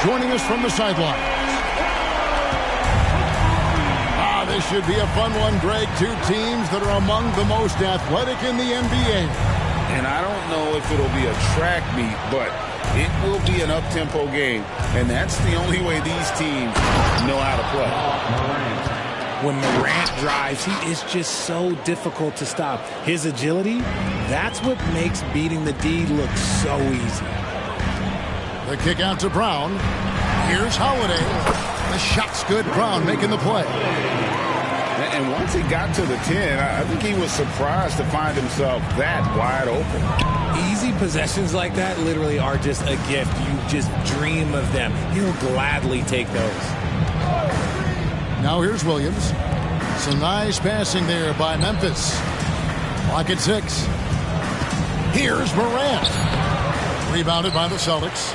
joining us from the sideline. This should be a fun one, Greg. Two teams that are among the most athletic in the NBA. And I don't know if it'll be a track meet, but it will be an up-tempo game. And that's the only way these teams know how to play. When Morant drives, he is just so difficult to stop. His agility, that's what makes beating the D look so easy. The kick out to Brown. Here's Holiday. The shot's good. Brown making the play. And once he got to the 10, I think he was surprised to find himself that wide open. Easy possessions like that literally are just a gift. You just dream of them. He'll gladly take those. Now here's Williams. Some nice passing there by Memphis. Clock at 6. Here's Morant. Rebounded by the Celtics.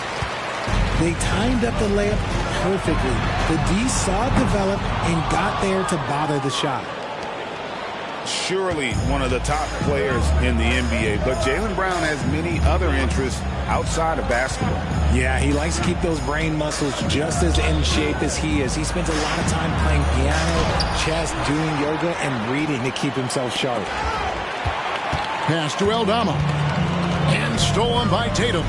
They timed up the layup perfectly. The D saw it develop and got there to bother the shot. Surely one of the top players in the NBA, but Jaylen Brown has many other interests outside of basketball. Yeah, he likes to keep those brain muscles just as in shape as he is. He spends a lot of time playing piano, chess, doing yoga, and reading to keep himself sharp. Pass to Aldama. And stolen by Tatum.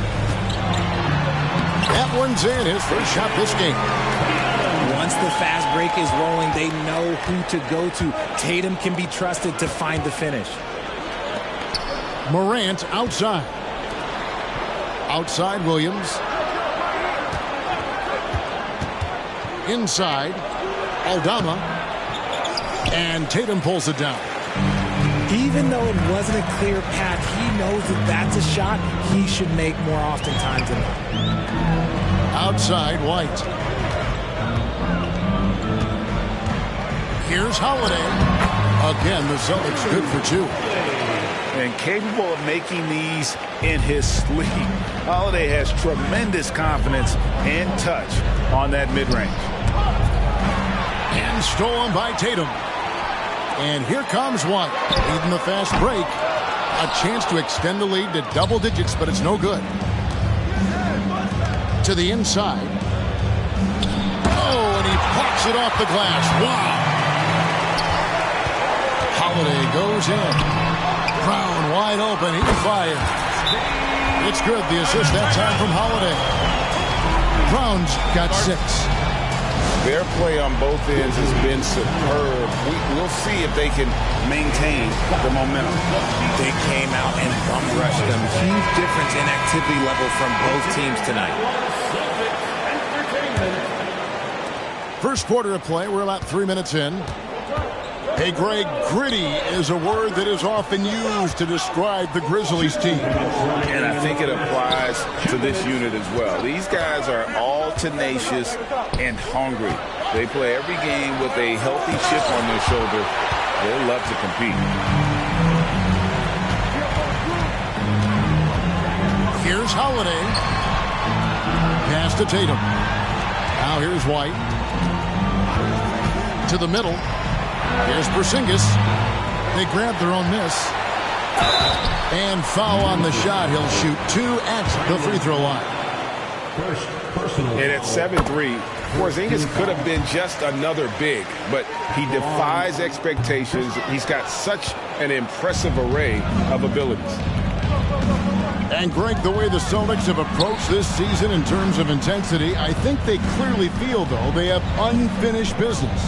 That one's in. His first shot this game. Once the fast break is rolling, they know who to go to. Tatum can be trusted to find the finish. Morant outside. Outside Williams. Inside. Aldama. And Tatum pulls it down. Even though it wasn't a clear path, he knows that that's a shot he should make more oftentimes than not. Outside White. Here's Holiday. Again, the Celtics good for 2. And capable of making these in his sleep. Holiday has tremendous confidence and touch on that mid-range. And stolen by Tatum. And here comes White, leading the fast break. A chance to extend the lead to double digits, but it's no good. To the inside. Oh, and he pops it off the glass. Wow. Holiday goes in. Brown wide open. He fires. It's good. The assist that time from Holiday. Brown's got 6. Their play on both ends has been superb. We'll see if they can maintain the momentum. They came out and bum rushed them. Huge difference in activity level from both teams tonight. First quarter of play. We're about 3 minutes in. Hey, Greg, gritty is a word that is often used to describe the Grizzlies team. And I think it applies to this unit as well. These guys are all tenacious and hungry. They play every game with a healthy chip on their shoulder. They love to compete. Here's Holiday. Pass to Tatum. Now here's White. To the middle. Here's Porzingis. They grab their own miss. And foul on the shot. He'll shoot 2 at the free throw line. And at 7-3, Porzingis could have been just another big, but he defies expectations. He's got such an impressive array of abilities. And, Greg, the way the Celtics have approached this season in terms of intensity, I think they clearly feel, though, they have unfinished business.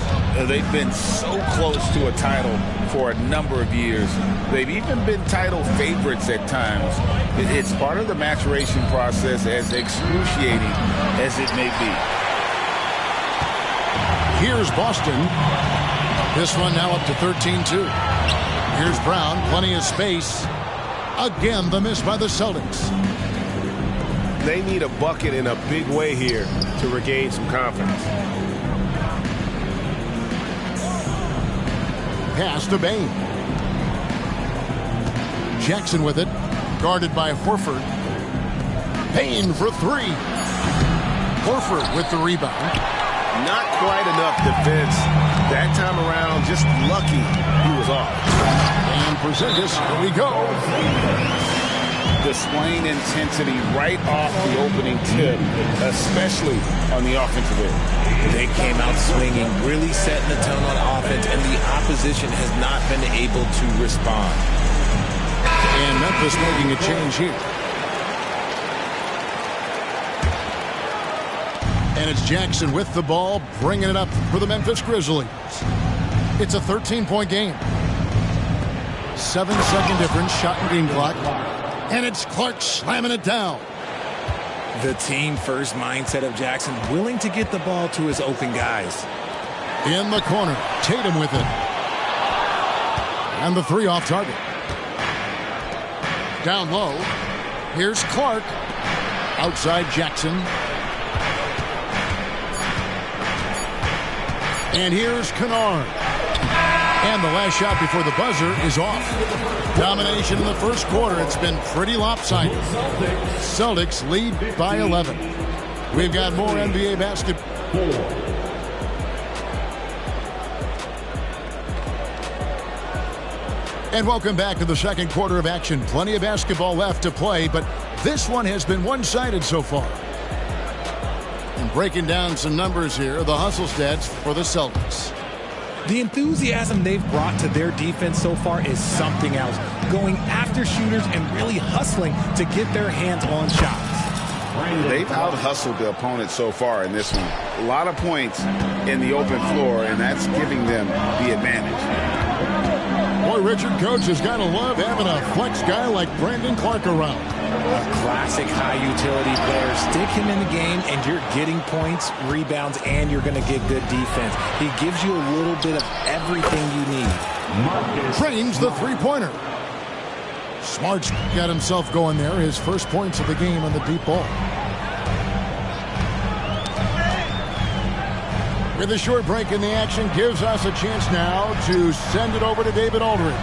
They've been so close to a title for a number of years. They've even been title favorites at times. It's part of the maturation process, as excruciating as it may be. Here's Boston. This one now up to 13-2. Here's Brown, plenty of space. Again, the miss by the Celtics. They need a bucket in a big way here to regain some confidence. Pass to Bane. Jackson with it. Guarded by Horford. Bane for 3. Horford with the rebound. Not quite enough defense. That time around, just lucky he was off. And Porzingis, here we go. displaying intensity right off the opening tip, especially on the offensive end. They came out swinging, really setting the tone on offense, and the opposition has not been able to respond. And Memphis making a change here. And it's Jackson with the ball, bringing it up for the Memphis Grizzlies. It's a 13-point game. 7-second difference, shot and game clock. And it's Clark slamming it down. The team-first mindset of Jackson, willing to get the ball to his open guys. In the corner, Tatum with it. And the three off target. Down low, here's Clark. Outside Jackson. And here's Kennard. And the last shot before the buzzer is off. Domination in the first quarter. It's been pretty lopsided. Celtics lead by 11. We've got more NBA basketball. And welcome back to the second quarter of action. Plenty of basketball left to play, but this one has been one-sided so far. And breaking down some numbers here, the hustle stats for the Celtics. The enthusiasm they've brought to their defense so far is something else. Going after shooters and really hustling to get their hands on shots. They've out-hustled the opponent so far in this one. A lot of points in the open floor, and that's giving them the advantage. Boy, Richard, coach has got to love having a flex guy like Brandon Clark around. A classic high-utility player. Stick him in the game, and you're getting points, rebounds, and you're going to get good defense. He gives you a little bit of everything you need. Frames the three-pointer. Smart's got himself going there. His first points of the game on the deep ball. With a short break in the action, gives us a chance now to send it over to David Aldridge.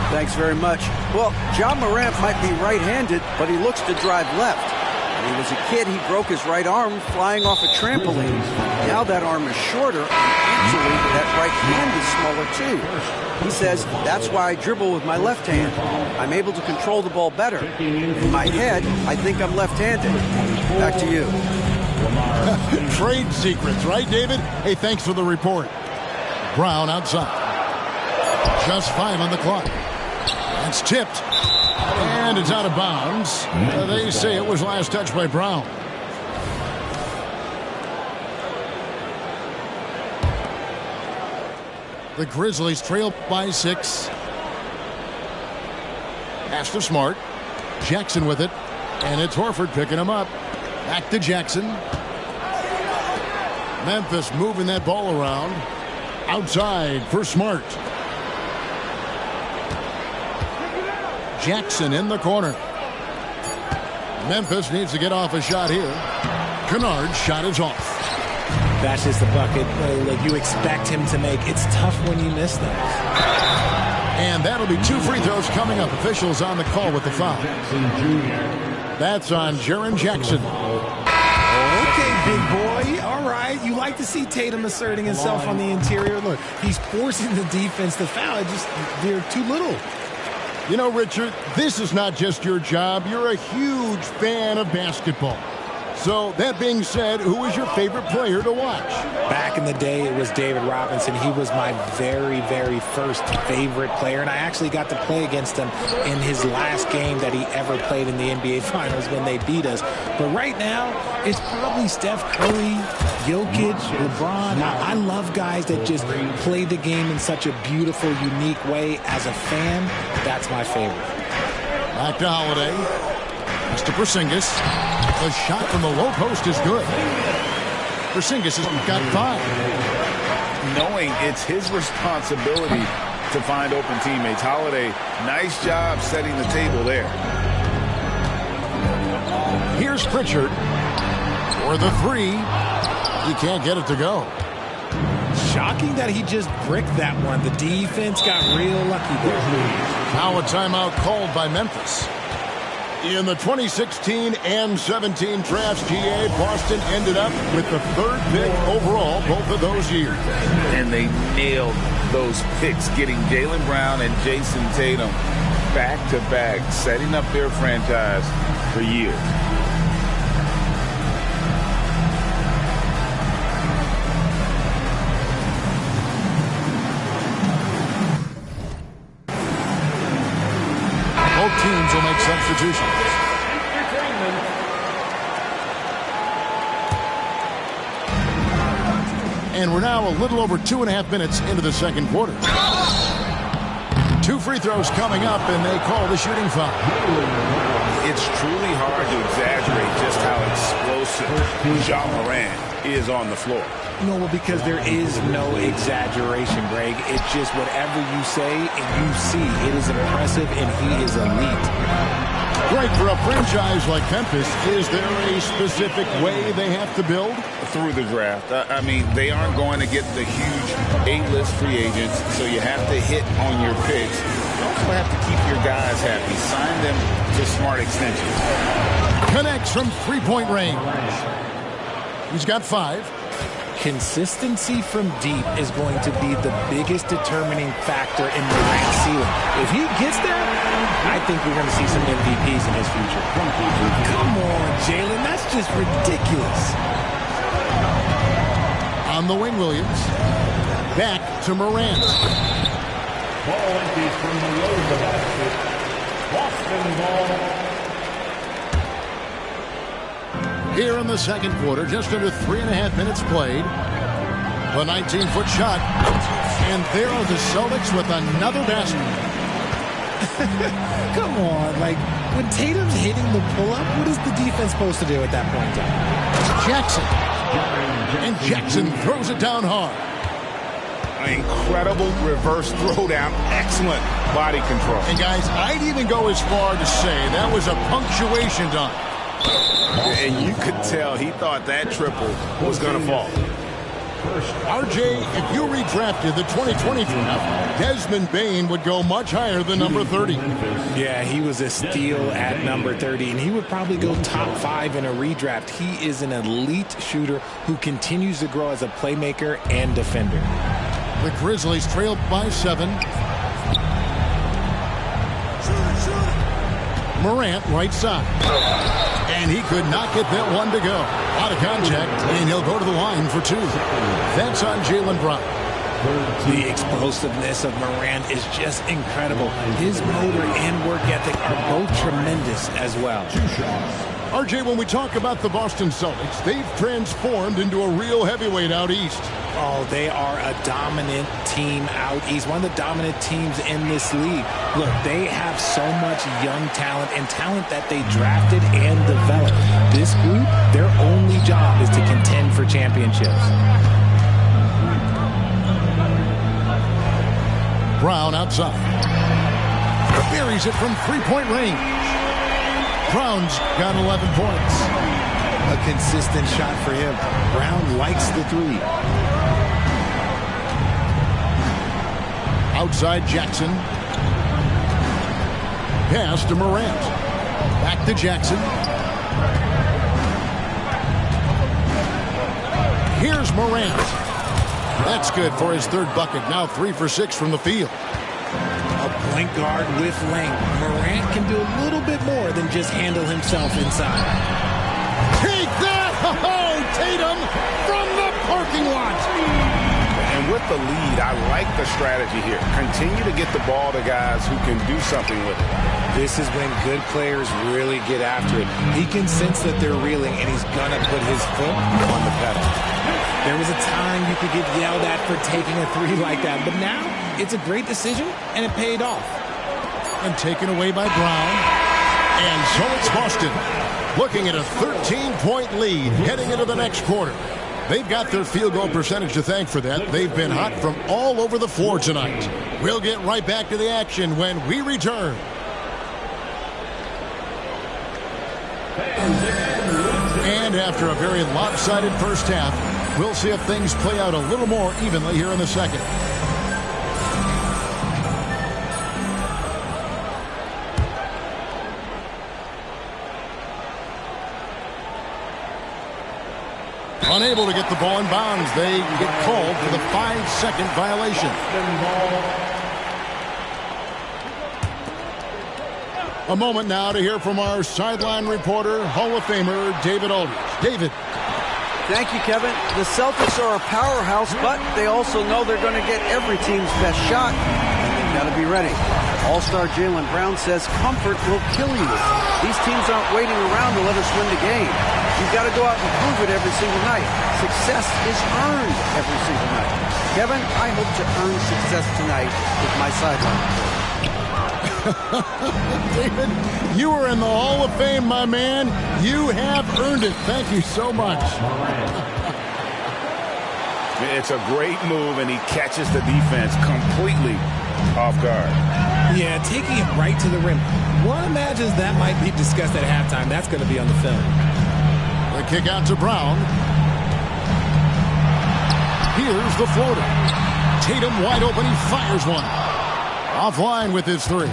Thanks very much. Well, Ja Morant might be right-handed, but he looks to drive left. When he was a kid, he broke his right arm flying off a trampoline. Now that arm is shorter, and actually that right hand is smaller too. He says, that's why I dribble with my left hand. I'm able to control the ball better. In my head, I think I'm left-handed. Back to you. Trade secrets, right, David? Hey, thanks for the report. Brown outside. Just 5 on the clock. It's tipped. And it's out of bounds. They say it was last touched by Brown. The Grizzlies trail by 6. Pass to Smart. Jackson with it. And it's Horford picking him up. Back to Jackson. Memphis moving that ball around. Outside for Smart. Jackson in the corner. Memphis needs to get off a shot here. Kennard's shot is off. That's just the bucket like you expect him to make. It's tough when you miss those. And that'll be 2 free throws coming up. Officials on the call with the foul. That's on Jaren Jackson. Okay, big boy. All right. You like to see Tatum asserting himself on the interior. Look, he's forcing the defense to foul. They're too little. You know, Richard, this is not just your job. You're a huge fan of basketball. So, that being said, who is your favorite player to watch? Back in the day, it was David Robinson. He was my very, very first favorite player, and I actually got to play against him in his last game that he ever played in the NBA Finals when they beat us. But right now, it's probably Steph Curry, Jokic, LeBron. I love guys that just play the game in such a beautiful, unique way. As a fan, that's my favorite. Back to Holiday. It's to Porzingis. The shot from the low post is good. Porzingis has got 5. Knowing it's his responsibility to find open teammates. Holiday, nice job setting the table there. Here's Pritchard for the 3. He can't get it to go. Shocking that he just bricked that one. The defense got real lucky there. Now a timeout called by Memphis. In the 2016 and 17 drafts, GA, Boston ended up with the 3rd pick overall both of those years. And they nailed those picks, getting Jaylen Brown and Jason Tatum. back-to-back, setting up their franchise for years. Both teams will make substitutions. And we're now a little over 2.5 minutes into the second quarter. 2 free throws coming up, and they call the shooting foul. It's truly hard to exaggerate just how explosive Ja Morant is on the floor. No, well, because there is no exaggeration, Greg. It's just whatever you say and you see. It is impressive, and he is elite. Great for a franchise like Memphis. Is there a specific way they have to build? Through the draft. I mean, they aren't going to get the huge A-list free agents, so you have to hit on your picks. You also have to keep your guys happy. Sign them to smart extensions. Connects from three-point range. He's got 5. Consistency from deep is going to be the biggest determining factor in Morant's ceiling. If he gets there, I think we're going to see some MVPs in his future. Come on, Jalen. That's just ridiculous. On the wing, Williams. Back to Morant. Ball empties from below the basket. Boston ball. Here in the second quarter, just under 3.5 minutes played. A 19-foot shot. And there are the Celtics with another basket. Come on, like, when Tatum's hitting the pull-up, what is the defense supposed to do at that point in time? Jackson. And Jackson throws it down hard. An incredible reverse throwdown. Excellent body control. And guys, I'd even go as far to say that was a punctuation dunk. And you could tell he thought that triple was going to fall. RJ, if you redrafted the 2020 draft, Desmond Bane would go much higher than number 30. Yeah, he was a steal at number 30, and he would probably go top 5 in a redraft. He is an elite shooter who continues to grow as a playmaker and defender. The Grizzlies trailed by 7. Morant, right side. And he could not get that one to go. Out of contact, and he'll go to the line for 2. That's on Jaylen Brown. The explosiveness of Morant is just incredible. His motor and work ethic are both tremendous as well. RJ, when we talk about the Boston Celtics, they've transformed into a real heavyweight out east. Oh, they are a dominant team out east, one of the dominant teams in this league. Look, they have so much young talent and talent that they drafted and developed. This group, their only job is to contend for championships. Brown outside. Buries it from three-point range. Brown's got 11 points. A consistent shot for him. Brown likes the 3. Outside Jackson. Pass to Morant. Back to Jackson. Here's Morant. That's good for his 3rd bucket. Now 3 for 6 from the field. A point guard with length. Morant can do a little bit more than just handle himself inside. Take that! Oh, Tatum from the parking lot. And with the lead, I like the strategy here. Continue to get the ball to guys who can do something with it. This is when good players really get after it. He can sense that they're reeling, and he's going to put his foot on the pedal. There was a time you could get yelled at for taking a 3 like that, but now it's a great decision, and it paid off. And taken away by Brown. And so it's Boston looking at a 13-point lead heading into the next quarter. They've got their field goal percentage to thank for that. They've been hot from all over the floor tonight. We'll get right back to the action when we return. And after a very lopsided first half, we'll see if things play out a little more evenly here in the second. Unable to get the ball in bounds. They get called for the 5-second violation. A moment now to hear from our sideline reporter, Hall of Famer David Aldridge. David. Thank you, Kevin. The Celtics are a powerhouse, but they also know they're going to get every team's best shot, and they've got to be ready. All-star Jaylen Brown says comfort will kill you. These teams aren't waiting around to let us win the game. You've got to go out and prove it every single night. Success is earned every single night. Kevin, I hope to earn success tonight with my sideline report. David, you are in the Hall of Fame, my man. You have earned it. Thank you so much. It's a great move, and he catches the defense completely off guard. Yeah, taking it right to the rim. One imagines that might be discussed at halftime. That's going to be on the film. The kick out to Brown. Here's the floater. Tatum wide open. He fires one. Offline with his three.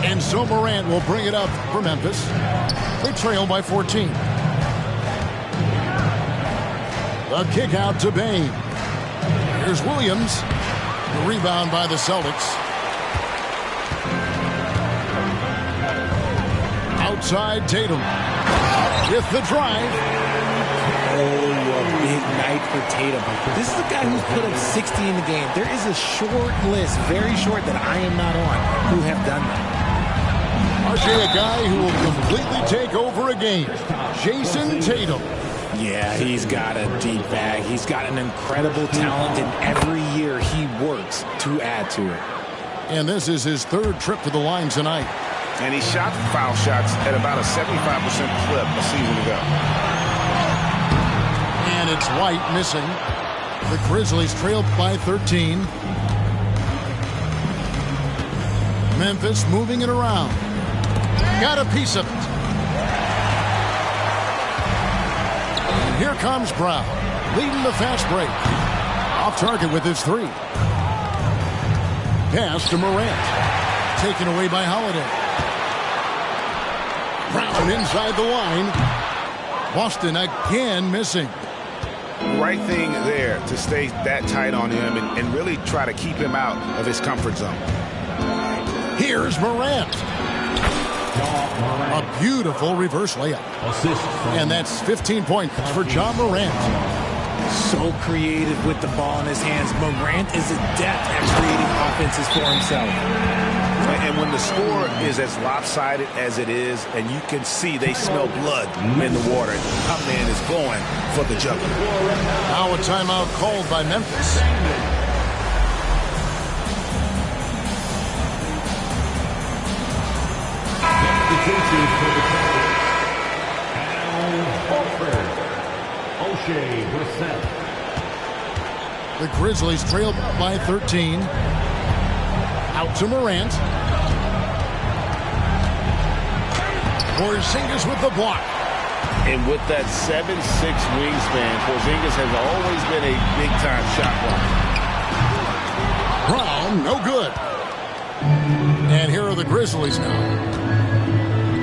And so Morant will bring it up for Memphis. They trail by 14. The kick out to Bane. Here's Williams. The rebound by the Celtics. Outside Tatum. With the drive. Oh, a big night for Tatum. This is a guy who's put up 60 in the game. There is a short list, very short, that I am not on, who have done that. RJ, a guy who will completely take over a game. Jason Tatum. Yeah, he's got a deep bag. He's got an incredible talent, and every year he works to add to it. And this is his third trip to the line tonight. And he shot foul shots at about a 75% clip a season ago. And it's White missing. The Grizzlies trail by 13. Memphis moving it around. Got a piece of it. And here comes Brown, leading the fast break. Off target with his three. Pass to Morant. Taken away by Holiday. Brown inside the line. Boston again missing. Right thing there to stay that tight on him and really try to keep him out of his comfort zone. Here's Morant. A beautiful reverse layup. And that's 15 points for John Morant. So creative with the ball in his hands. Morant is adept at creating offenses for himself. And when the score is as lopsided as it is, and you can see they smell blood in the water, my man is going for the jugular. Now a timeout called by Memphis. The Grizzlies trail by 13. Out to Morant. Porzingis with the block. And with that 7'6" wingspan, Porzingis has always been a big-time shot blocker. Brown, no good. And here are the Grizzlies now.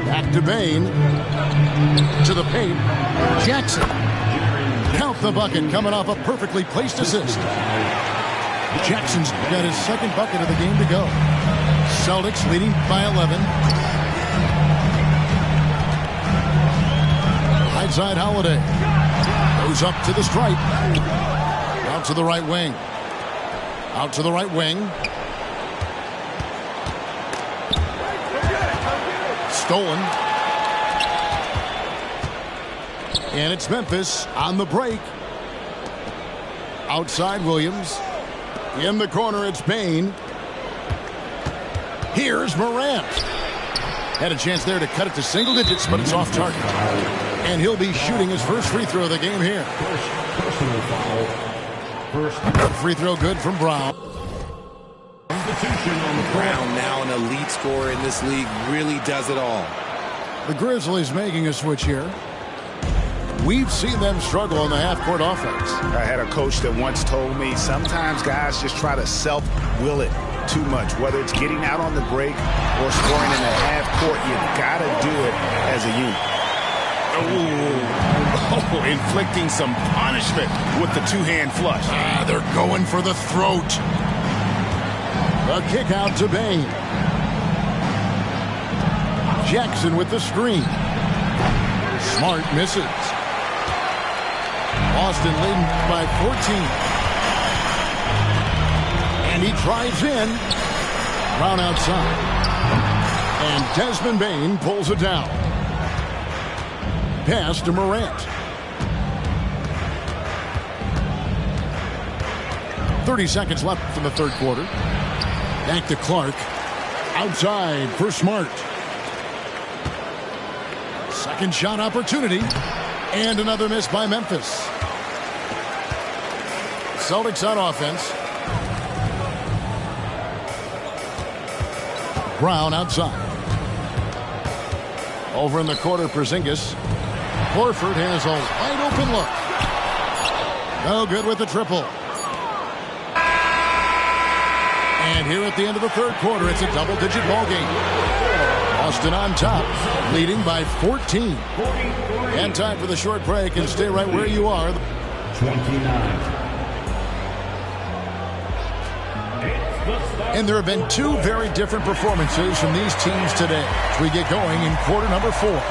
Back to Bane. To the paint. Jackson. Count the bucket coming off a perfectly placed assist. Jackson's got his second bucket of the game to go. Celtics leading by 11. Right side Holiday. Goes up to the stripe. Out to the right wing. Out to the right wing. Stolen. And it's Memphis on the break. Outside Williams. In the corner, it's Bane. Here's Morant. Had a chance there to cut it to single digits, but it's off target. And he'll be shooting his first free throw of the game here. Free throw good from Brown. Brown, now an elite scorer in this league, really does it all. The Grizzlies making a switch here. We've seen them struggle on the half-court offense. I had a coach that once told me sometimes guys just try to self-will it too much, whether it's getting out on the break or scoring in the half-court. You got to do it as a unit. Oh, inflicting some punishment with the two-hand flush. They're going for the throat. A kick out to Bane. Jackson with the screen. Smart misses. Boston leading by 14. And he drives in. Brown outside. And Desmond Bane pulls it down. Pass to Morant. 30 seconds left in the third quarter. Back to Clark. Outside for Smart. Second shot opportunity. And another miss by Memphis. Celtics on offense. Brown outside. Over in the corner, Porzingis. Horford has a wide open look. No good with the triple. And here at the end of the third quarter, it's a double-digit ball game. Boston on top, leading by 14. And time for the short break, and stay right where you are. 29. And there have been two very different performances from these teams today as we get going in quarter number 4.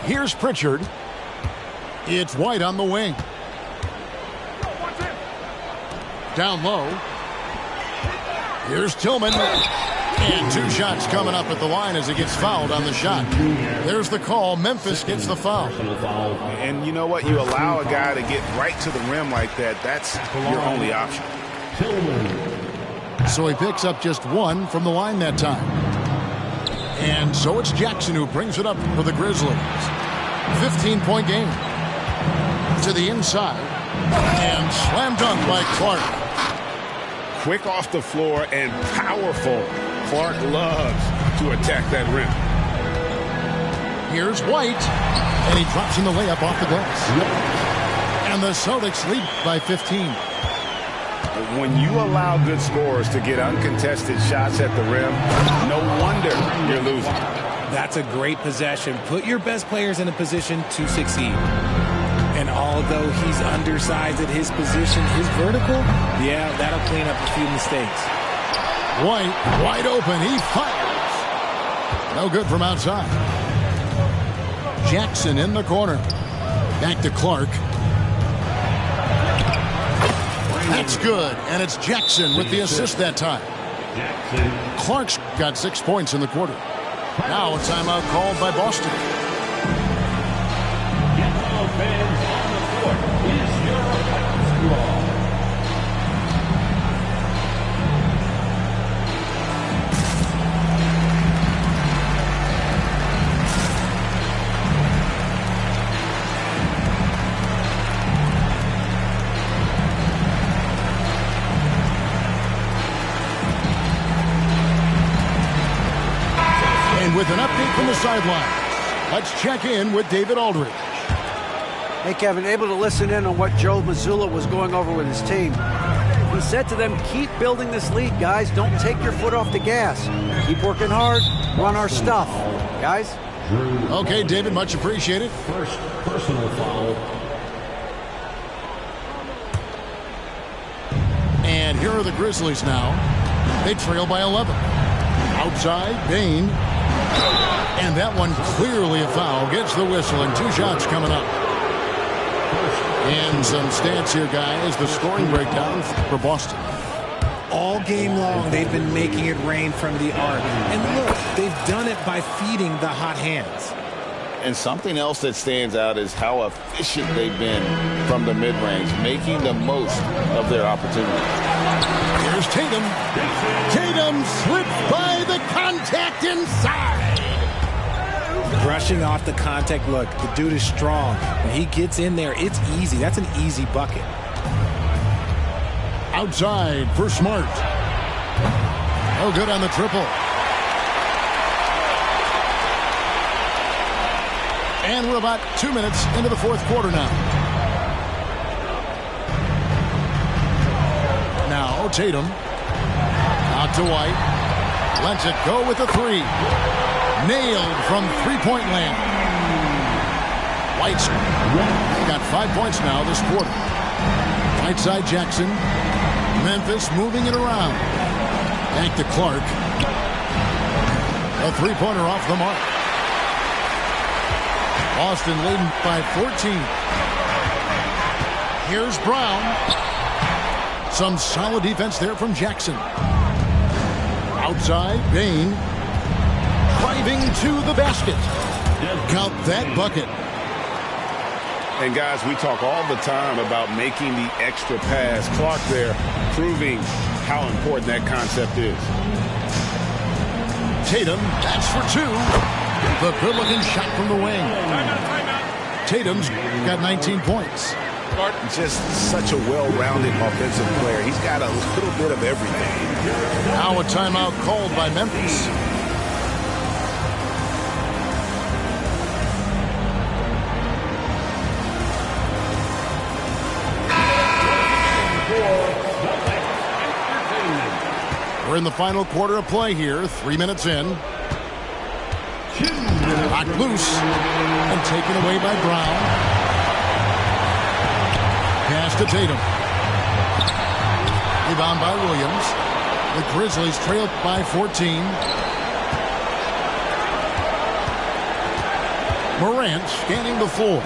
Here's Pritchard. It's White on the wing. Down low. Here's Tillman. And 2 shots coming up at the line as he gets fouled on the shot. There's the call. Memphis gets the foul. And you know what? You allow a guy to get right to the rim like that. That's your only option. So he picks up just 1 from the line that time. And so it's Jackson who brings it up for the Grizzlies. 15-point game. To the inside. And slam dunk by Clark. Quick off the floor and powerful. Clark loves to attack that rim. Here's White. And he drops in the layup off the glass. And the Celtics lead by 15. When you allow good scorers to get uncontested shots at the rim, no wonder you're losing. That's a great possession. Put your best players in a position to succeed. And although he's undersized at his position, his vertical, yeah, that'll clean up a few mistakes. White, wide open. He fires. No good from outside. Jackson in the corner. Back to Clark. That's good. And it's Jackson with the assist that time. Clark's got 6 points in the quarter. Now a timeout called by Boston. Fans on the court is your basketball. And with an update from the sideline, let's check in with David Aldridge. Hey, Kevin, able to listen in on what Joe Mazzulla was going over with his team. He said to them, keep building this lead, guys. Don't take your foot off the gas. Keep working hard. Run our stuff. Guys? Okay, David, much appreciated. First personal foul. And here are the Grizzlies now. They trail by 11. Outside, Bane. And that one clearly a foul. Gets the whistle, and 2 shots coming up. And some stats here, guys. The scoring breakdown for Boston. All game long, they've been making it rain from the arc. And look, they've done it by feeding the hot hands. And something else that stands out is how efficient they've been from the mid-range, making the most of their opportunities. Here's Tatum. Tatum slips by the contact inside. Brushing off the contact. Look, the dude is strong. When he gets in there, it's easy. That's an easy bucket. Outside for Smart. No good on the triple. And we're about 2 minutes into the fourth quarter now. Now Tatum. Out to White. Lets it go with a 3. Nailed from three-point land. White's got 5 points now this quarter. Right side Jackson. Memphis moving it around. Back to Clark. A three-pointer off the mark. Boston leading by 14. Here's Brown. Some solid defense there from Jackson. Outside, Bane. Driving to the basket. Count that bucket. And guys, we talk all the time about making the extra pass. Clark there proving how important that concept is. Tatum, that's for two. The good-looking shot from the wing. Tatum's got 19 points. Just such a well-rounded offensive player. He's got a little bit of everything. Now a timeout called by Memphis. We're in the final quarter of play here. 3 minutes in. Knocked loose and taken away by Brown. Pass to Tatum. Rebound by Williams. The Grizzlies trail by 14. Morant scanning the floor.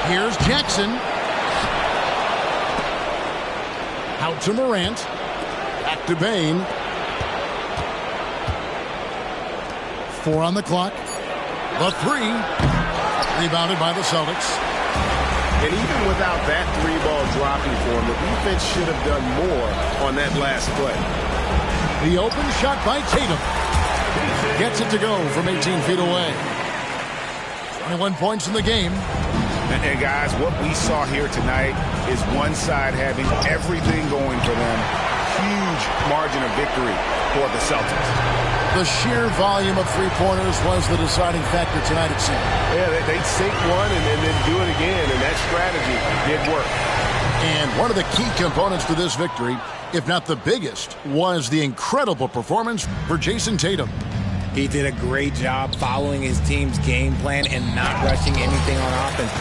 Here's Jackson. Out to Morant. Back to Bane. 4 on the clock. The three. Rebounded by the Celtics. And even without that three ball dropping for him, the defense should have done more on that last play. The open shot by Tatum. Gets it to go from 18 feet away. 21 points in the game. And guys, what we saw here tonight is one side having everything going for them. Huge margin of victory for the Celtics. The sheer volume of three-pointers was the deciding factor tonight, it seemed. Yeah, they'd sink one and then do it again, and that strategy did work. And one of the key components to this victory, if not the biggest, was the incredible performance for Jason Tatum. He did a great job following his team's game plan and not rushing anything on offense,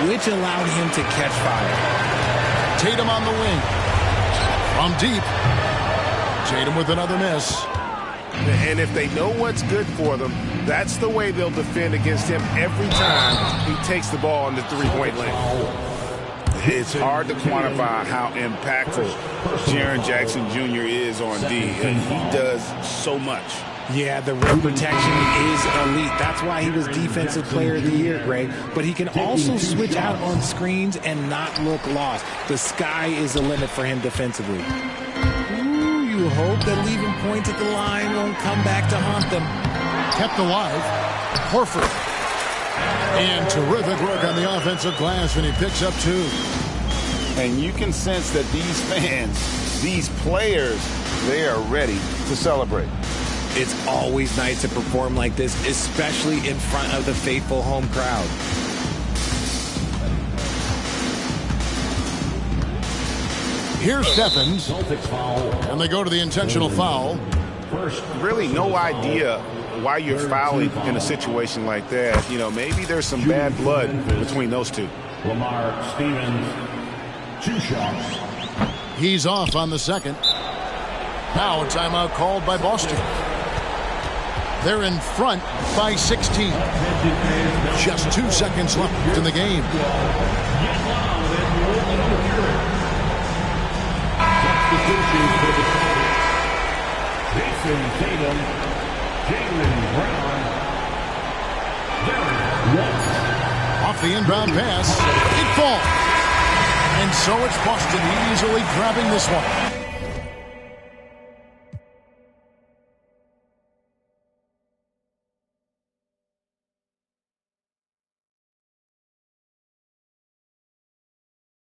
which allowed him to catch fire. Tatum on the wing. From deep. Tatum with another miss. And if they know what's good for them, that's the way they'll defend against him every time he takes the ball in the three-point lane. It's hard to quantify how impactful Jaren Jackson Jr. is on D, and he does so much. Yeah, the rim protection is elite. That's why he was Defensive Player of the Year, Greg. But he can also switch out on screens and not look lost. The sky is the limit for him defensively. Ooh, you hope that leaving points at the line won't come back to haunt them. Kept alive. Horford. And terrific work on the offensive glass, and he picks up 2. And you can sense that these fans, these players, they are ready to celebrate. It's always nice to perform like this, especially in front of the faithful home crowd. Here's Stephens, and they go to the intentional foul. Really no idea why you're fouling in a situation like that. You know, maybe there's some bad blood between those two. Lamar Stevens, 2 shots. He's off on the second. Now a timeout called by Boston. They're in front by 16. Just 2 seconds left in the game. Jason Tatum, Jaylen Brown, Off the inbound pass, it falls. And so it's Boston easily grabbing this one.